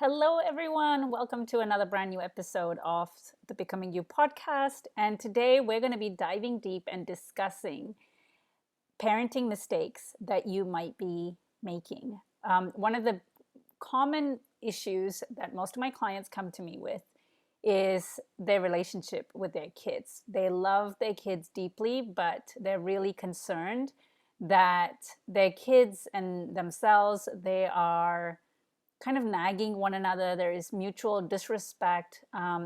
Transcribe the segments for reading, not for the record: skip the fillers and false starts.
Hello, everyone. Welcome to another brand new episode of the Becoming You podcast. And today we're going to be diving deep and discussing parenting mistakes that you might be making. One of the common issues that most of my clients come to me with is their relationship with their kids. They love their kids deeply, but they're really concerned that their kids and themselves, they are kind of nagging one another. There is mutual disrespect.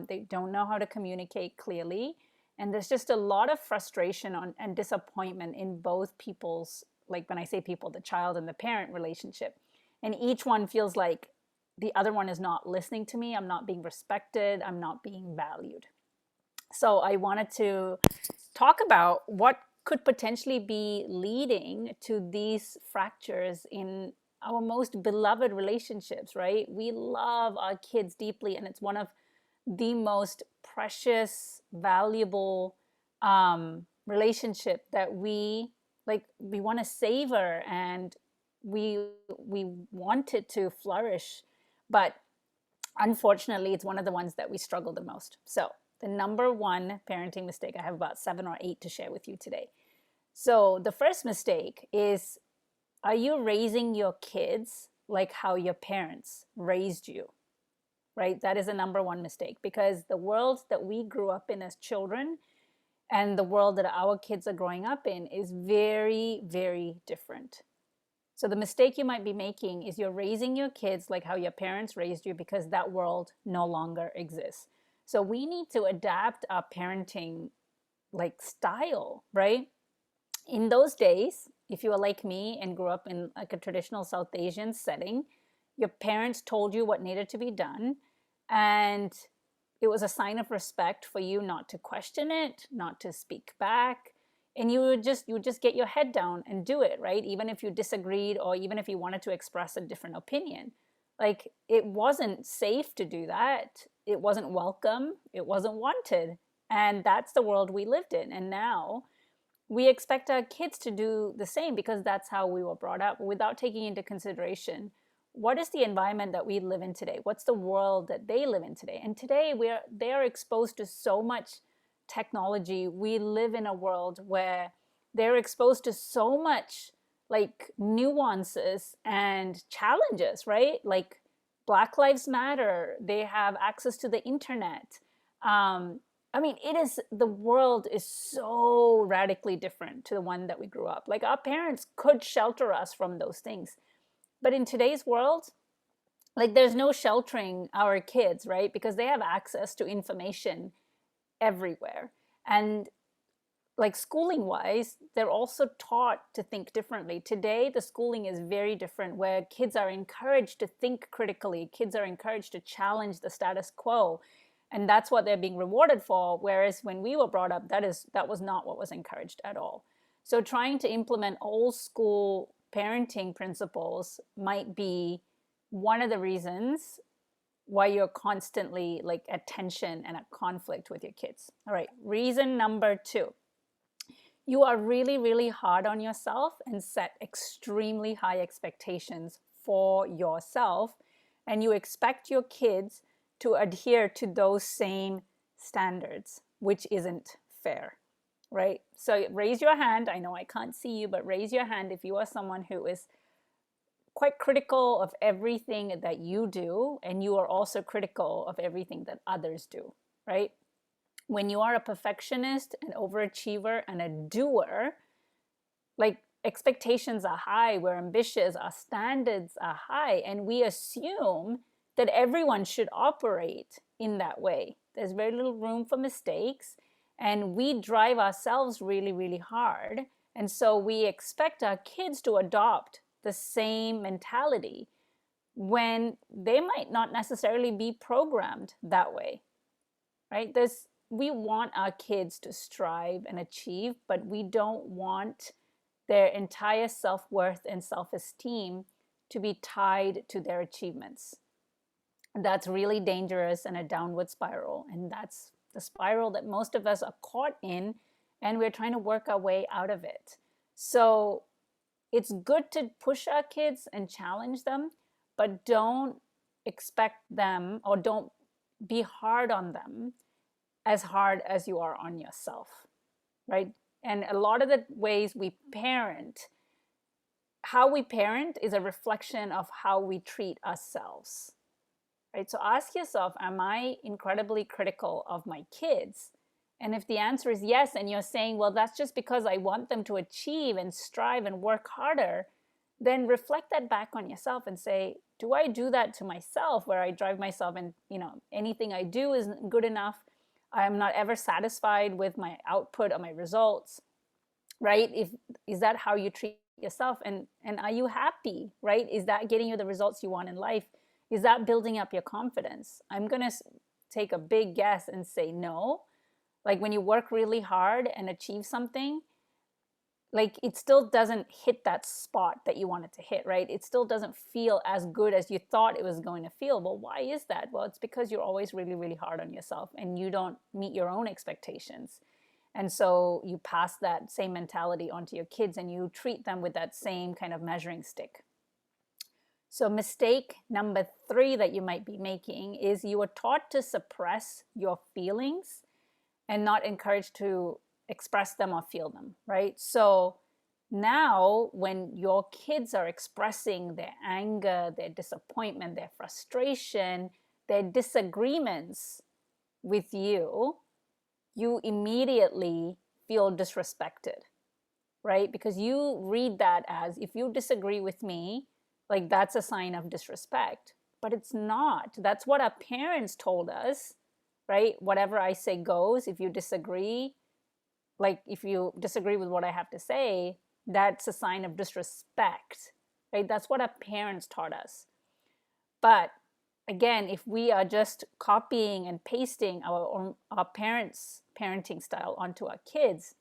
They don't know how to communicate clearly. And there's just a lot of frustration and disappointment in both people's, like when I say people, the child and the parent relationship. And each one feels like the other one is not listening to me. I'm not being respected. I'm not being valued. So I wanted to talk about what could potentially be leading to these fractures in our most beloved relationships, right? We love our kids deeply, and it's one of the most precious, valuable relationship that we want to savor, and we want it to flourish, but unfortunately, it's one of the ones that we struggle the most. So the number one parenting mistake, I have about 7 or 8 to share with you today. So the first mistake is, are you raising your kids like how your parents raised you? Right? That is a number one mistake, because the world that we grew up in as children and the world that our kids are growing up in is very, very different. So the mistake you might be making is you're raising your kids like how your parents raised you, because that world no longer exists. So we need to adapt our parenting style, right? In those days, if you were like me and grew up in like a traditional South Asian setting, your parents told you what needed to be done, and it was a sign of respect for you not to question it, not to speak back, and you would just get your head down and do it, right? Even if you disagreed, or even if you wanted to express a different opinion. Like, it wasn't safe to do that. It wasn't welcome. It wasn't wanted. And that's the world we lived in. And now we expect our kids to do the same, because that's how we were brought up, without taking into consideration what is the environment that we live in today, what's the world that they live in today. And today they are exposed to so much technology. We live in a world where they're exposed to so much like nuances and challenges, right? Like Black Lives Matter, they have access to the internet. I mean, the world is so radically different to the one that we grew up. Like, our parents could shelter us from those things. But in today's world, like, there's no sheltering our kids, right? Because they have access to information everywhere. And like, schooling wise, they're also taught to think differently. Today, the schooling is very different, where kids are encouraged to think critically. Kids are encouraged to challenge the status quo. And that's what they're being rewarded for. Whereas when we were brought up, that was not what was encouraged at all. So trying to implement old school parenting principles might be one of the reasons why you're constantly like at tension and at conflict with your kids. All right, reason number 2. You are really, really hard on yourself and set extremely high expectations for yourself, and you expect your kids to adhere to those same standards, which isn't fair, right? So raise your hand. I know I can't see you, but raise your hand if you are someone who is quite critical of everything that you do, and you are also critical of everything that others do, right? When you are a perfectionist, an overachiever, and a doer, like, expectations are high, we're ambitious, our standards are high, and we assume that everyone should operate in that way. There's very little room for mistakes, and we drive ourselves really, really hard. And so we expect our kids to adopt the same mentality when they might not necessarily be programmed that way, right? We want our kids to strive and achieve, but we don't want their entire self-worth and self-esteem to be tied to their achievements. That's really dangerous and a downward spiral. And that's the spiral that most of us are caught in, and we're trying to work our way out of it. So it's good to push our kids and challenge them, but don't expect them, or don't be hard on them as hard as you are on yourself, right? And a lot of the ways we parent, how we parent is a reflection of how we treat ourselves, right? So ask yourself, am I incredibly critical of my kids? And if the answer is yes, and you're saying, well, that's just because I want them to achieve and strive and work harder, then reflect that back on yourself and say, do I do that to myself, where I drive myself and, anything I do isn't good enough? I'm not ever satisfied with my output or my results, right? Is that how you treat yourself? And are you happy, right? Is that getting you the results you want in life? Is that building up your confidence? I'm going to take a big guess and say no. Like when you work really hard and achieve something, like it still doesn't hit that spot that you want it to hit, right? It still doesn't feel as good as you thought it was going to feel. Well, why is that? Well, it's because you're always really, really hard on yourself and you don't meet your own expectations. And so you pass that same mentality onto your kids and you treat them with that same kind of measuring stick. So mistake number 3 that you might be making is you were taught to suppress your feelings and not encouraged to express them or feel them, right? So now when your kids are expressing their anger, their disappointment, their frustration, their disagreements with you, you immediately feel disrespected, right? Because you read that as, if you disagree with me, like that's a sign of disrespect. But it's not. That's what our parents told us, right? Whatever I say goes. If you disagree, like if you disagree with what I have to say, that's a sign of disrespect, right? That's what our parents taught us. But again, if we are just copying and pasting our parents' parenting style onto our kids,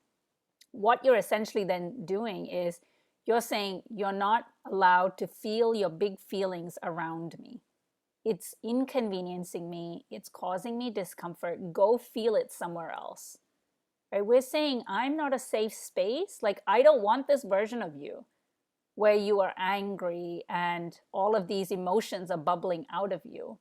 what you're essentially then doing is you're saying you're not allowed to feel your big feelings around me. It's inconveniencing me. It's causing me discomfort. Go feel it somewhere else. Right? We're saying I'm not a safe space. Like, I don't want this version of you where you are angry and all of these emotions are bubbling out of you.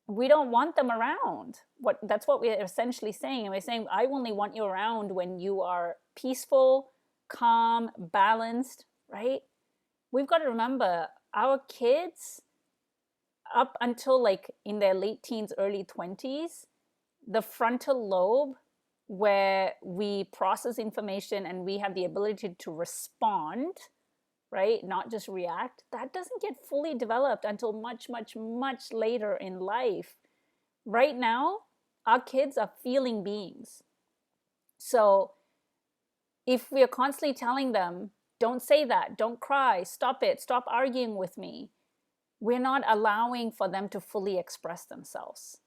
We don't want them around. That's what we're essentially saying. And we're saying, I only want you around when you are peaceful, calm, balanced, right? We've got to remember, our kids, up until like in their late teens, early 20s, the frontal lobe, where we process information and we have the ability to respond, right? Not just react. That doesn't get fully developed until much, much, much later in life. Right now, our kids are feeling beings. So if we are constantly telling them, don't say that, don't cry, stop it, stop arguing with me, we're not allowing for them to fully express themselves.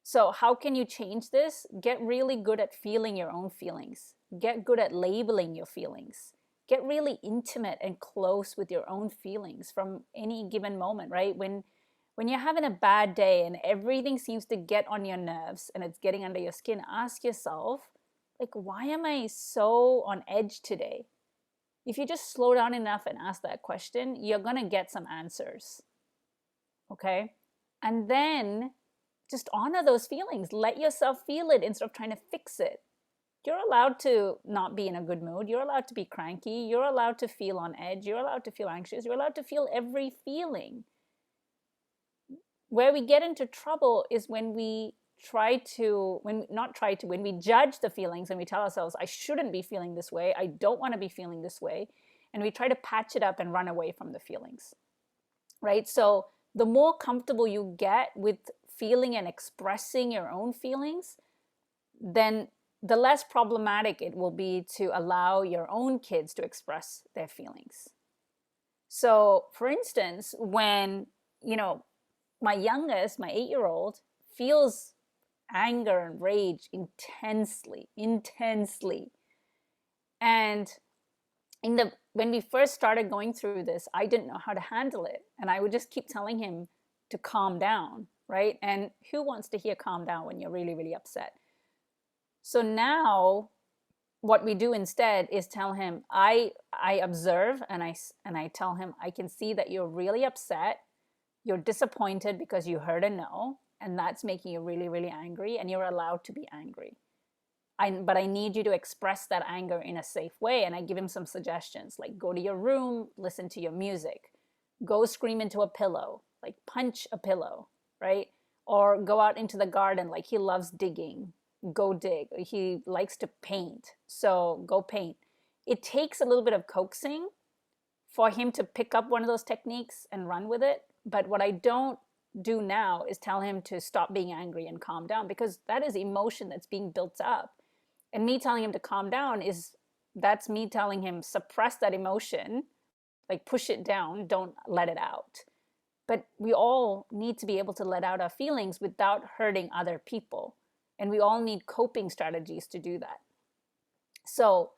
So how can you change this? Get really good at feeling your own feelings. Get good at labeling your feelings. Get really intimate and close with your own feelings from any given moment, right? When you're having a bad day and everything seems to get on your nerves and it's getting under your skin, ask yourself, like, why am I so on edge today? If you just slow down enough and ask that question, you're going to get some answers. Okay? And then just honor those feelings. Let yourself feel it instead of trying to fix it. You're allowed to not be in a good mood. You're allowed to be cranky. You're allowed to feel on edge. You're allowed to feel anxious. You're allowed to feel every feeling. Where we get into trouble is when we when we judge the feelings and we tell ourselves, I shouldn't be feeling this way. I don't want to be feeling this way. And we try to patch it up and run away from the feelings, right? So the more comfortable you get with feeling and expressing your own feelings, then the less problematic it will be to allow your own kids to express their feelings. So for instance, when, my youngest, my 8-year-old, feels anger and rage intensely. And when we first started going through this, I didn't know how to handle it. And I would just keep telling him to calm down, right? And who wants to hear calm down when you're really, really upset? So now what we do instead is tell him, I observe and I tell him, I can see that you're really upset. You're disappointed because you heard a no, and that's making you really, really angry, and you're allowed to be angry. But I need you to express that anger in a safe way. And I give him some suggestions, like go to your room, listen to your music, go scream into a pillow, like punch a pillow, right? Or go out into the garden, like he loves digging, go dig. He likes to paint, so go paint. It takes a little bit of coaxing for him to pick up one of those techniques and run with it. But what I don't do now is tell him to stop being angry and calm down, because that is emotion that's being built up. And me telling him to calm down that's me telling him suppress that emotion, like push it down, don't let it out. But we all need to be able to let out our feelings without hurting other people. And we all need coping strategies to do that. So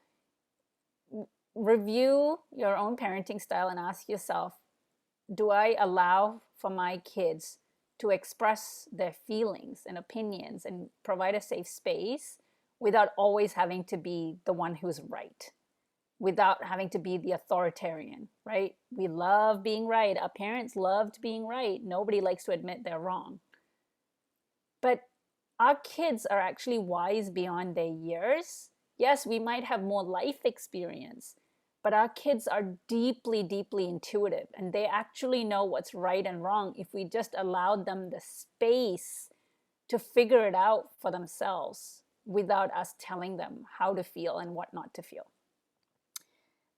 review your own parenting style and ask yourself, do I allow for my kids to express their feelings and opinions and provide a safe space without always having to be the one who's right, without having to be the authoritarian, right? We love being right. Our parents loved being right. Nobody likes to admit they're wrong. But our kids are actually wise beyond their years. Yes, we might have more life experience, but our kids are deeply, deeply intuitive, and they actually know what's right and wrong if we just allowed them the space to figure it out for themselves without us telling them how to feel and what not to feel.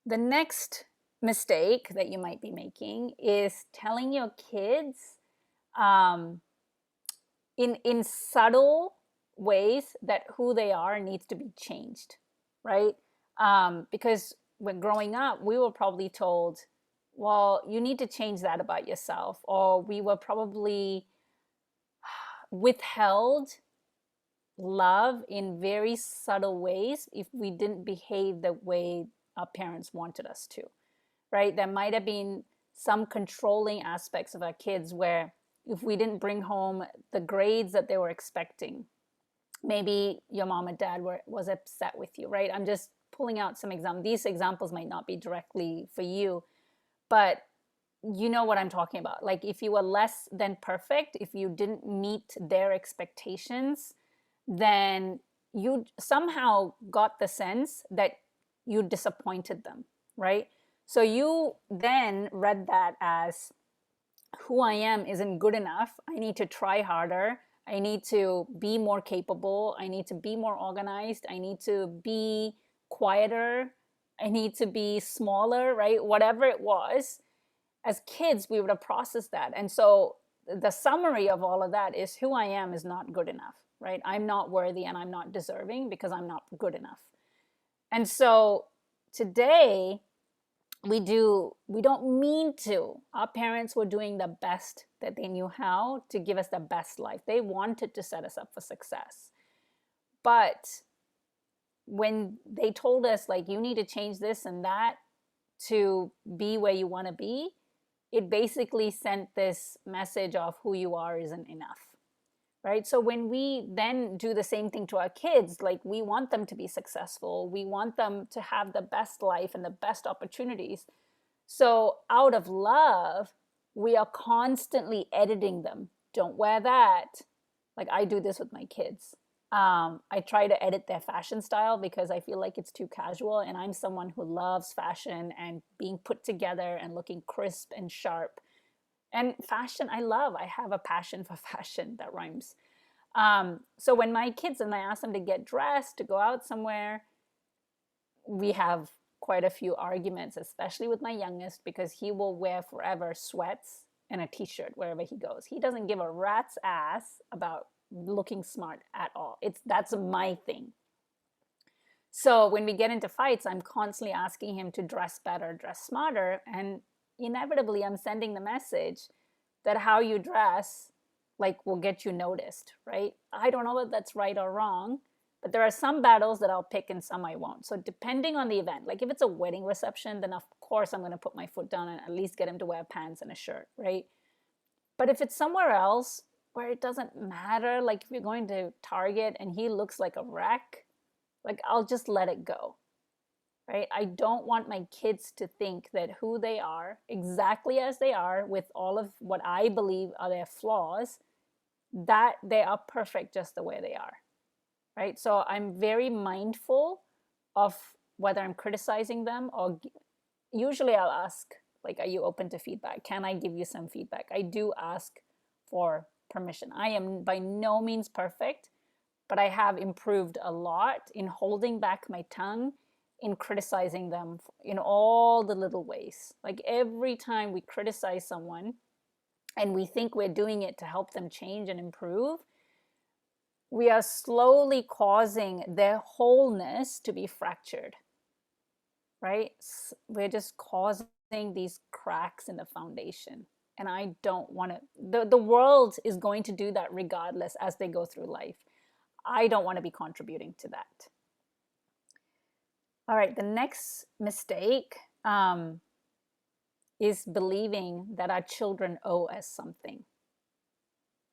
The next mistake that you might be making is telling your kids in subtle ways that who they are needs to be changed, right? Because when growing up, we were probably told, well, you need to change that about yourself, or we were probably withheld love in very subtle ways if we didn't behave the way our parents wanted us to, right? There might have been some controlling aspects of our kids where if we didn't bring home the grades that they were expecting, maybe your mom and dad was upset with you, right? I'm just pulling out some examples. These examples might not be directly for you, but you know what I'm talking about. Like if you were less than perfect, if you didn't meet their expectations, then you somehow got the sense that you disappointed them, right? So you then read that as, who I am isn't good enough. I need to try harder. I need to be more capable. I need to be more organized. I need to be quieter. I need to be smaller, right? Whatever it was, as kids, we would have processed that. And so the summary of all of that is, who I am is not good enough, right? I'm not worthy and I'm not deserving because I'm not good enough. And so today, we don't mean to. Our parents were doing the best that they knew how to give us the best life. They wanted to set us up for success. But when they told us, like, you need to change this and that to be where you want to be, it basically sent this message of who you are isn't enough, right? So when we then do the same thing to our kids, like we want them to be successful, we want them to have the best life and the best opportunities. So out of love, we are constantly editing them. Don't wear that. Like I do this with my kids. I try to edit their fashion style because I feel like it's too casual, and I'm someone who loves fashion and being put together and looking crisp and sharp. And fashion, I love. I have a passion for fashion. That rhymes. So when my kids and I ask them to get dressed to go out somewhere, we have quite a few arguments, especially with my youngest, because he will wear forever sweats and a t-shirt wherever he goes. He doesn't give a rat's ass about looking smart at all. That's my thing. So when we get into fights, I'm constantly asking him to dress better, dress smarter, and inevitably I'm sending the message that how you dress like will get you noticed, right? I don't know whether that's right or wrong, but there are some battles that I'll pick and some I won't. So depending on the event, like if it's a wedding reception, then of course I'm going to put my foot down and at least get him to wear pants and a shirt, right? But if it's somewhere else where it doesn't matter, like if you're going to Target and he looks like a wreck, like I'll just let it go. right? I don't want my kids to think that who they are, exactly as they are, with all of what I believe are their flaws, that they are perfect just the way they are, right? So I'm very mindful of whether I'm criticizing them, or usually I'll ask, like, are you open to feedback? Can I give you some feedback? I do ask for permission. I am by no means perfect, but I have improved a lot in holding back my tongue, in criticizing them in all the little ways. Like every time we criticize someone and we think we're doing it to help them change and improve, we are slowly causing their wholeness to be fractured, right? We're just causing these cracks in the foundation. And I don't want to, the world is going to do that regardless as they go through life. I don't want to be contributing to that. All right, the next mistake is believing that our children owe us something,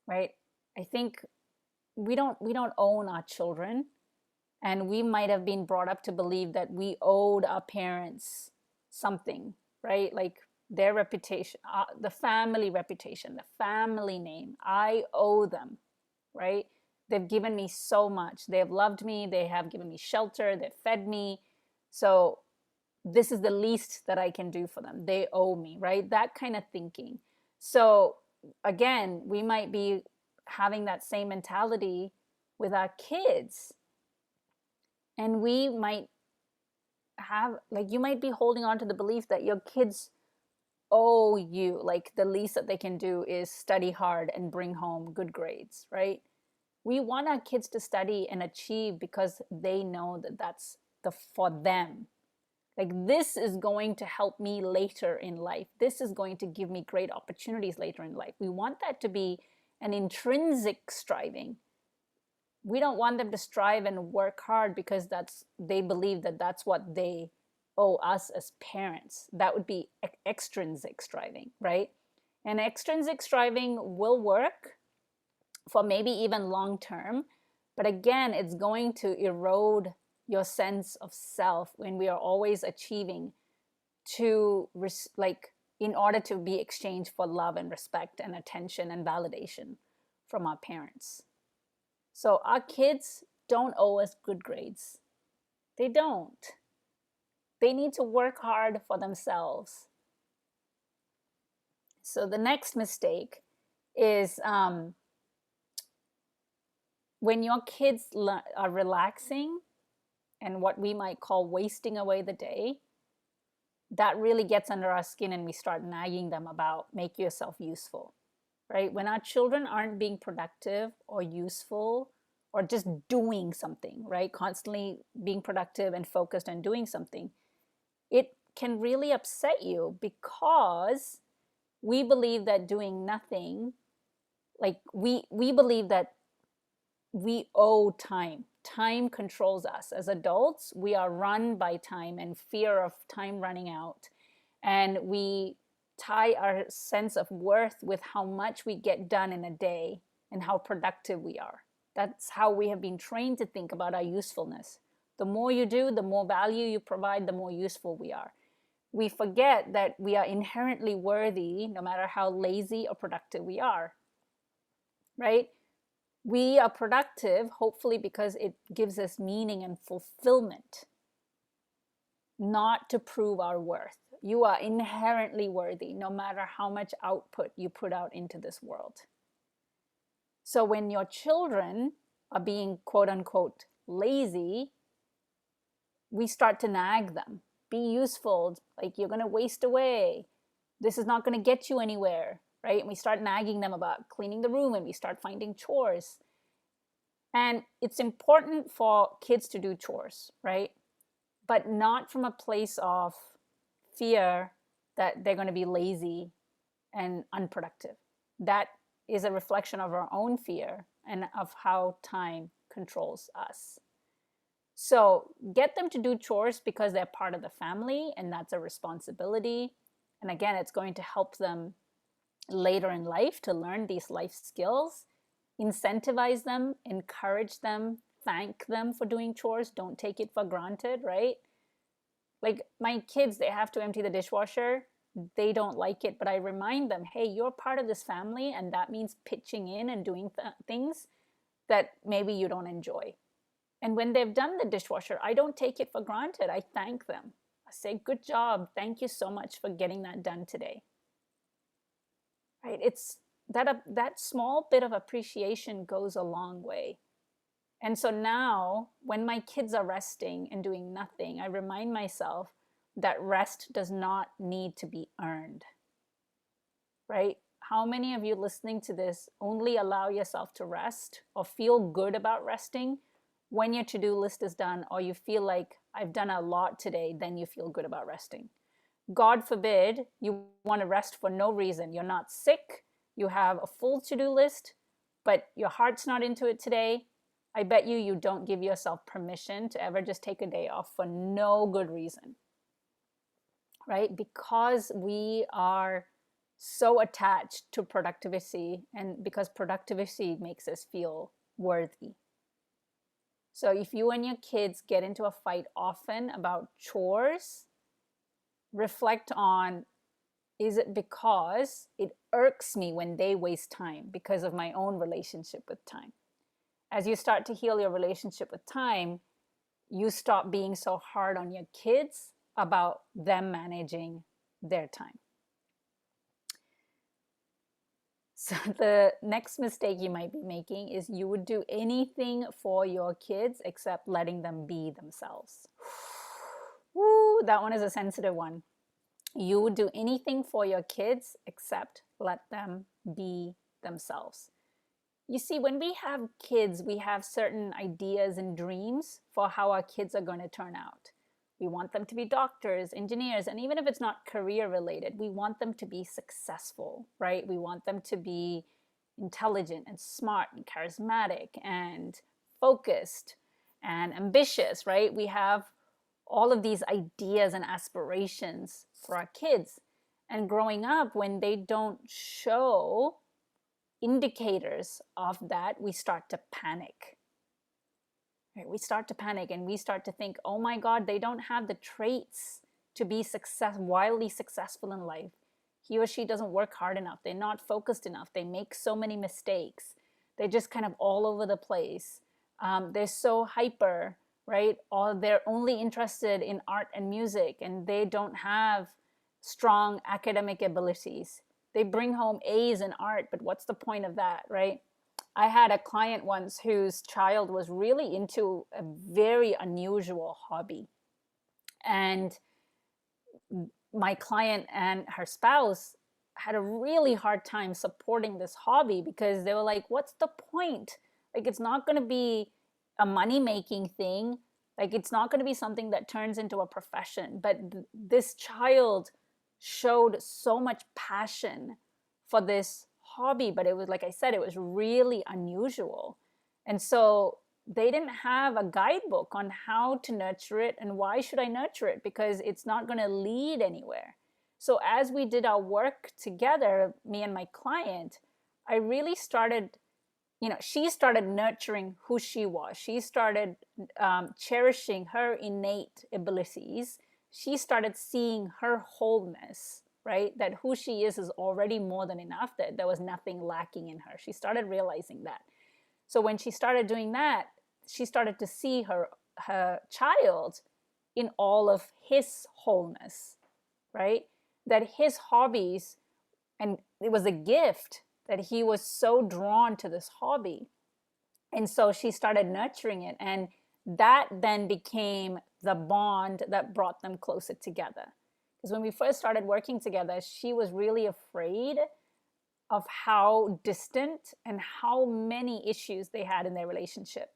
right? I think we don't own our children, and we might have been brought up to believe that we owed our parents something, right? Like their reputation, the family reputation, the family name. I owe them, right? They've given me so much. They have loved me. They have given me shelter. They've fed me. So this is the least that I can do for them. They owe me, right? That kind of thinking. So again, we might be having that same mentality with our kids. And we might have, like, you might be holding on to the belief that your kids owe you, like the least that they can do is study hard and bring home good grades, right? We want our kids to study and achieve because they know that that's for them. Like, this is going to help me later in life. This is going to give me great opportunities later in life. We want that to be an intrinsic striving. We don't want them to strive and work hard because they believe that that's what they owe us as parents. That would be extrinsic striving, right? And extrinsic striving will work for maybe even long term, but again, it's going to erode your sense of self when we are always achieving to, like, in order to be exchanged for love and respect and attention and validation from our parents. So our kids don't owe us good grades. They don't. They need to work hard for themselves. So the next mistake is when your kids are relaxing and what we might call wasting away the day, that really gets under our skin and we start nagging them about make yourself useful, right? When our children aren't being productive or useful or just doing something, right? Constantly being productive and focused on doing something, it can really upset you because we believe that doing nothing, like we believe that we owe time. Time controls us. As adults, we are run by time and fear of time running out. And we tie our sense of worth with how much we get done in a day and how productive we are. That's how we have been trained to think about our usefulness. The more you do, the more value you provide, the more useful we are. We forget that we are inherently worthy no matter how lazy or productive we are, right? We are productive, hopefully, because it gives us meaning and fulfillment, not to prove our worth. You are inherently worthy, no matter how much output you put out into this world. So when your children are being, quote unquote, lazy, we start to nag them. Be useful, like you're going to waste away. This is not going to get you anywhere. Right? And we start nagging them about cleaning the room and we start finding chores. And it's important for kids to do chores, right? But not from a place of fear that they're going to be lazy and unproductive. That is a reflection of our own fear and of how time controls us. So get them to do chores because they're part of the family and that's a responsibility. And again, it's going to help them later in life to learn these life skills. Incentivize them, encourage them, thank them for doing chores. Don't take it for granted, right? Like my kids, they have to empty the dishwasher. They don't like it, but I remind them, hey, you're part of this family, and that means pitching in and doing things that maybe you don't enjoy. And when they've done the dishwasher, I don't take it for granted. I thank them. I say, good job. Thank you so much for getting that done today. Right? It's that small bit of appreciation goes a long way. And so now, when my kids are resting and doing nothing, I remind myself that rest does not need to be earned. Right? How many of you listening to this only allow yourself to rest or feel good about resting when your to-do list is done, or you feel like I've done a lot today, then you feel good about resting? God forbid you want to rest for no reason. You're not sick, you have a full to-do list, but your heart's not into it today. I bet you don't give yourself permission to ever just take a day off for no good reason. Right? Because we are so attached to productivity, and because productivity makes us feel worthy. So if you and your kids get into a fight often about chores, reflect on, is it because it irks me when they waste time because of my own relationship with time? As you start to heal your relationship with time, you stop being so hard on your kids about them managing their time. So the next mistake you might be making is you would do anything for your kids except letting them be themselves. Woo, that one is a sensitive one. You would do anything for your kids except let them be themselves. You see, when we have kids, we have certain ideas and dreams for how our kids are going to turn out. We want them to be doctors, engineers, and even if it's not career related, we want them to be successful, right? We want them to be intelligent and smart and charismatic and focused and ambitious, right? We have all of these ideas and aspirations for our kids. And growing up, when they don't show indicators of that, we start to panic. Right? We start to panic and we start to think, oh my God, they don't have the traits to be wildly successful in life. He or she doesn't work hard enough. They're not focused enough. They make so many mistakes. They're just kind of all over the place. They're so hyper, right? Or they're only interested in art and music, and they don't have strong academic abilities. They bring home A's in art, but what's the point of that, right? I had a client once whose child was really into a very unusual hobby. And my client and her spouse had a really hard time supporting this hobby because they were like, what's the point? Like, it's not going to be a money-making thing. Like, it's not going to be something that turns into a profession. But this child showed so much passion for this hobby, but it was, like I said, it was really unusual. And so they didn't have a guidebook on how to nurture it and why should I nurture it, because it's not going to lead anywhere. So as we did our work together, me and my client, I really started, she started nurturing who she was. She started cherishing her innate abilities. She started seeing her wholeness, right? That who she is already more than enough, that there was nothing lacking in her. She started realizing that. So when she started doing that, she started to see her child in all of his wholeness, right? That his hobbies, and it was a gift that he was so drawn to this hobby. And so she started nurturing it. And that then became the bond that brought them closer together. Because when we first started working together, she was really afraid of how distant and how many issues they had in their relationship.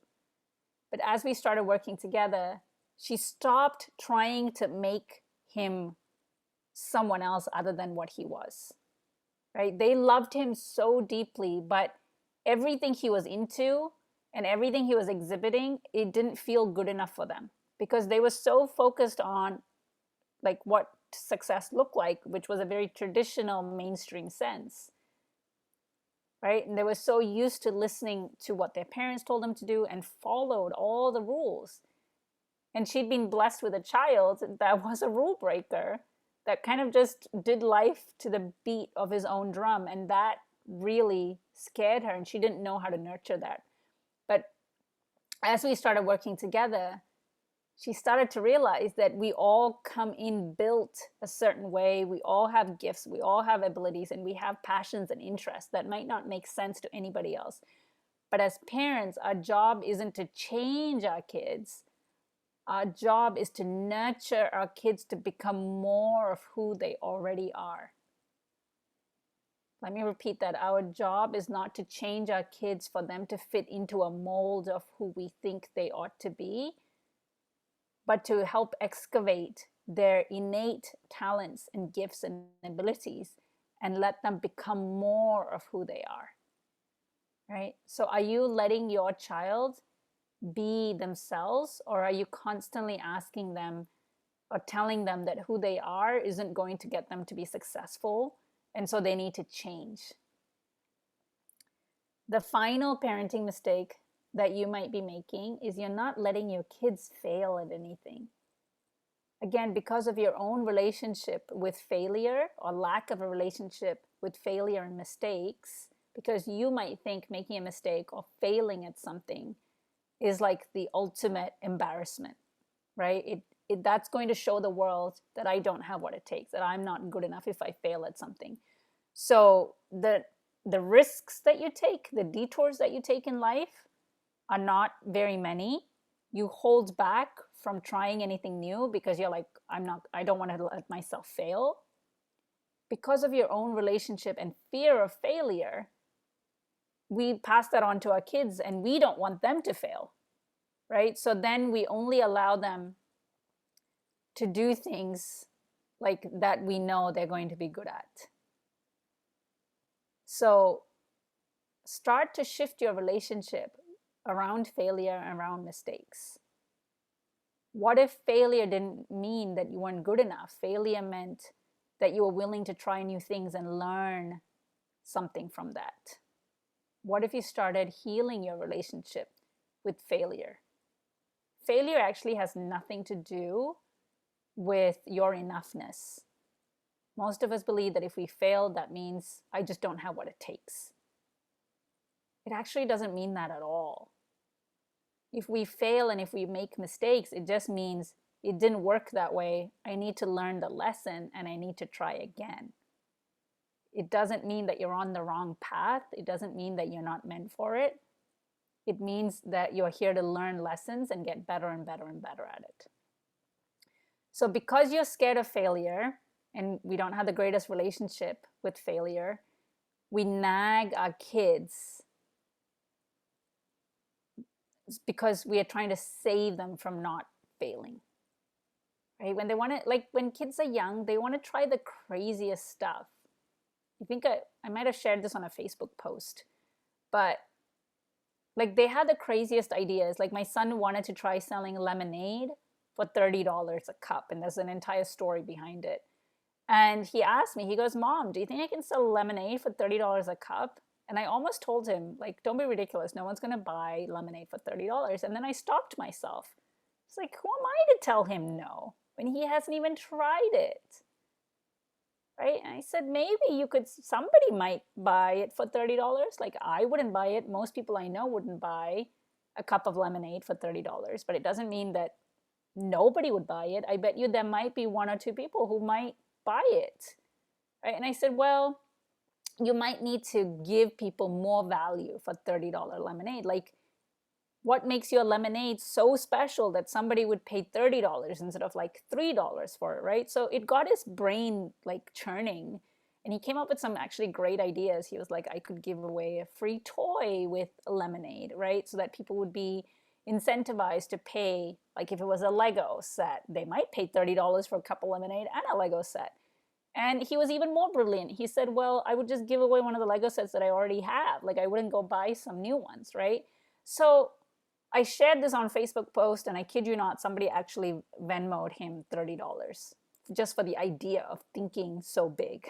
But as we started working together, she stopped trying to make him someone else other than what he was, right? They loved him so deeply, but everything he was into and everything he was exhibiting, it didn't feel good enough for them because they were so focused on like what success looked like, which was a very traditional mainstream sense, right? And they were so used to listening to what their parents told them to do and followed all the rules. And she'd been blessed with a child that was a rule breaker, that kind of just did life to the beat of his own drum. And that really scared her, and she didn't know how to nurture that. But as we started working together, she started to realize that we all come in built a certain way. We all have gifts, we all have abilities, and we have passions and interests that might not make sense to anybody else. But as parents, our job isn't to change our kids. Our job is to nurture our kids to become more of who they already are. Let me repeat that. Our job is not to change our kids for them to fit into a mold of who we think they ought to be, but to help excavate their innate talents and gifts and abilities and let them become more of who they are. Right? So are you letting your child be themselves, or are you constantly asking them or telling them that who they are isn't going to get them to be successful, and so they need to change? The final parenting mistake that you might be making is you're not letting your kids fail at anything. Again, because of your own relationship with failure or lack of a relationship with failure and mistakes, because you might think making a mistake or failing at something is like the ultimate embarrassment, right? That's going to show the world that I don't have what it takes, that I'm not good enough if I fail at something. So the risks that you take, the detours that you take in life are not very many. You hold back from trying anything new because you're like, I don't want to let myself fail. Because of your own relationship and fear of failure, we pass that on to our kids, and we don't want them to fail, right? So then we only allow them to do things like that we know they're going to be good at. So start to shift your relationship around failure, around mistakes. What if failure didn't mean that you weren't good enough? Failure meant that you were willing to try new things and learn something from that. What if you started healing your relationship with failure? Failure actually has nothing to do with your enoughness. Most of us believe that if we fail, that means I just don't have what it takes. It actually doesn't mean that at all. If we fail and if we make mistakes, it just means it didn't work that way. I need to learn the lesson and I need to try again. It doesn't mean that you're on the wrong path. It doesn't mean that you're not meant for it. It means that you're here to learn lessons and get better and better and better at it. So because you're scared of failure, and we don't have the greatest relationship with failure, we nag our kids because we are trying to save them from not failing. Right? When they want to, like when kids are young, they want to try the craziest stuff. I think I might have shared this on a Facebook post, but like they had the craziest ideas. Like my son wanted to try selling lemonade for $30 a cup, and there's an entire story behind it. And he asked me, he goes, "Mom, do you think I can sell lemonade for $30 a cup?" And I almost told him, like, don't be ridiculous. No one's going to buy lemonade for $30. And then I stopped myself. It's like, who am I to tell him no when he hasn't even tried it? Right? And I said, maybe somebody might buy it for $30. Like, I wouldn't buy it. Most people I know wouldn't buy a cup of lemonade for $30. But it doesn't mean that nobody would buy it. I bet you there might be one or two people who might buy it. Right? And I said, well, you might need to give people more value for $30 lemonade. Like, what makes your lemonade so special that somebody would pay $30 instead of like $3 for it, right? So it got his brain like churning, and he came up with some actually great ideas. He was like, I could give away a free toy with lemonade, right? So that people would be incentivized to pay. Like if it was a Lego set, they might pay $30 for a cup of lemonade and a Lego set. And he was even more brilliant. He said, well, I would just give away one of the Lego sets that I already have. Like I wouldn't go buy some new ones, right? So I shared this on Facebook post, and I kid you not, somebody actually Venmo'd him $30 just for the idea of thinking so big.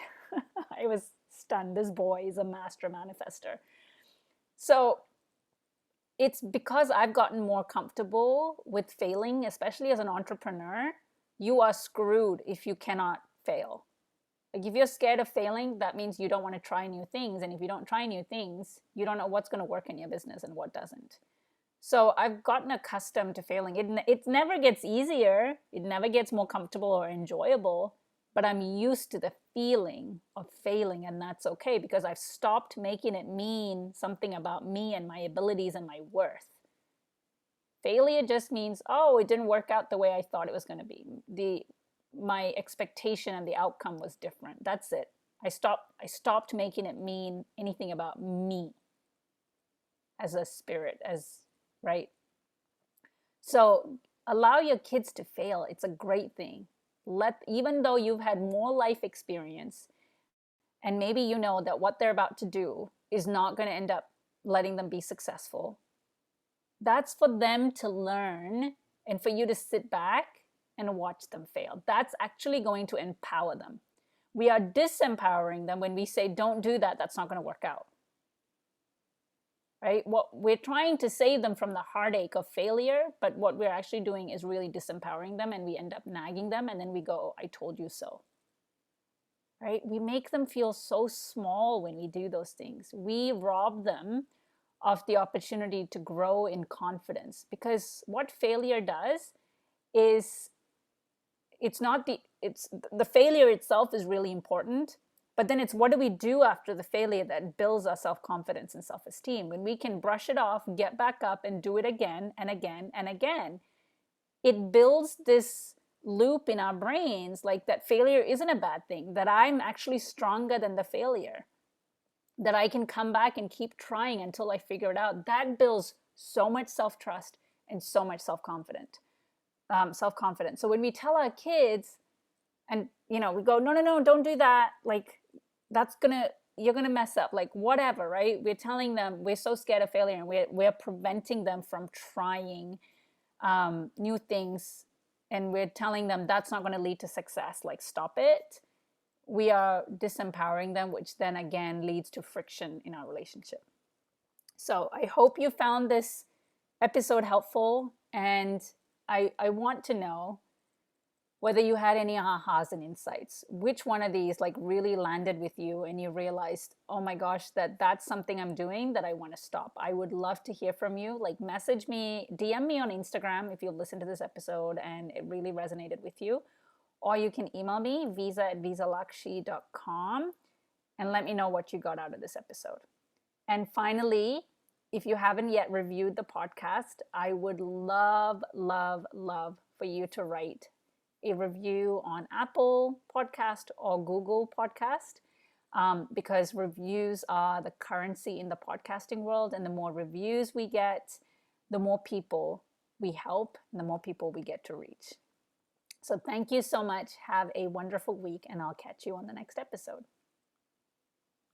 I was stunned. This boy is a master manifester. So it's because I've gotten more comfortable with failing, especially as an entrepreneur. You are screwed if you cannot fail. Like if you're scared of failing, that means you don't want to try new things. And if you don't try new things, you don't know what's going to work in your business and what doesn't. So I've gotten accustomed to failing. It never gets easier. It never gets more comfortable or enjoyable. But I'm used to the feeling of failing, and that's okay because I've stopped making it mean something about me and my abilities and my worth. Failure just means, oh, it didn't work out the way I thought it was going to be. My expectation and the outcome was different. That's it. I stopped making it mean anything about me as a spirit, right? So allow your kids to fail. It's a great thing. Even though you've had more life experience and maybe you know that what they're about to do is not going to end up letting them be successful, that's for them to learn and for you to sit back and watch them fail. That's actually going to empower them. We are disempowering them when we say, don't do that, that's not going to work out. Right? What we're trying to save them from the heartache of failure, but what we're actually doing is really disempowering them, and we end up nagging them, and then we go, I told you so. Right? We make them feel so small when we do those things. We rob them of the opportunity to grow in confidence, because what failure does is it's the failure itself is really important, but then it's what do we do after the failure that builds our self-confidence and self-esteem. When we can brush it off, get back up and do it again and again and again, it builds this loop in our brains, like that failure isn't a bad thing, that I'm actually stronger than the failure, that I can come back and keep trying until I figure it out. That builds so much self-trust and so much self-confidence. So when we tell our kids, and we go, no, don't do that, like you're gonna mess up, like whatever, right? We're telling them we're so scared of failure, and we're preventing them from trying new things, and we're telling them that's not going to lead to success, like stop it. We are disempowering them, which then again leads to friction in our relationship. So I hope you found this episode helpful, and I want to know whether you had any ahas and insights. Which one of these like really landed with you and you realized, oh my gosh, that's something I'm doing that I want to stop. I would love to hear from you. Like message me, DM me on Instagram if you listen to this episode and it really resonated with you. Or you can email me, visa@visalakshi.com, and let me know what you got out of this episode. And finally, if you haven't yet reviewed the podcast, I would love, love, love for you to write a review on Apple Podcast or Google Podcast, because reviews are the currency in the podcasting world. And the more reviews we get, the more people we help, and the more people we get to reach. So thank you so much. Have a wonderful week, and I'll catch you on the next episode.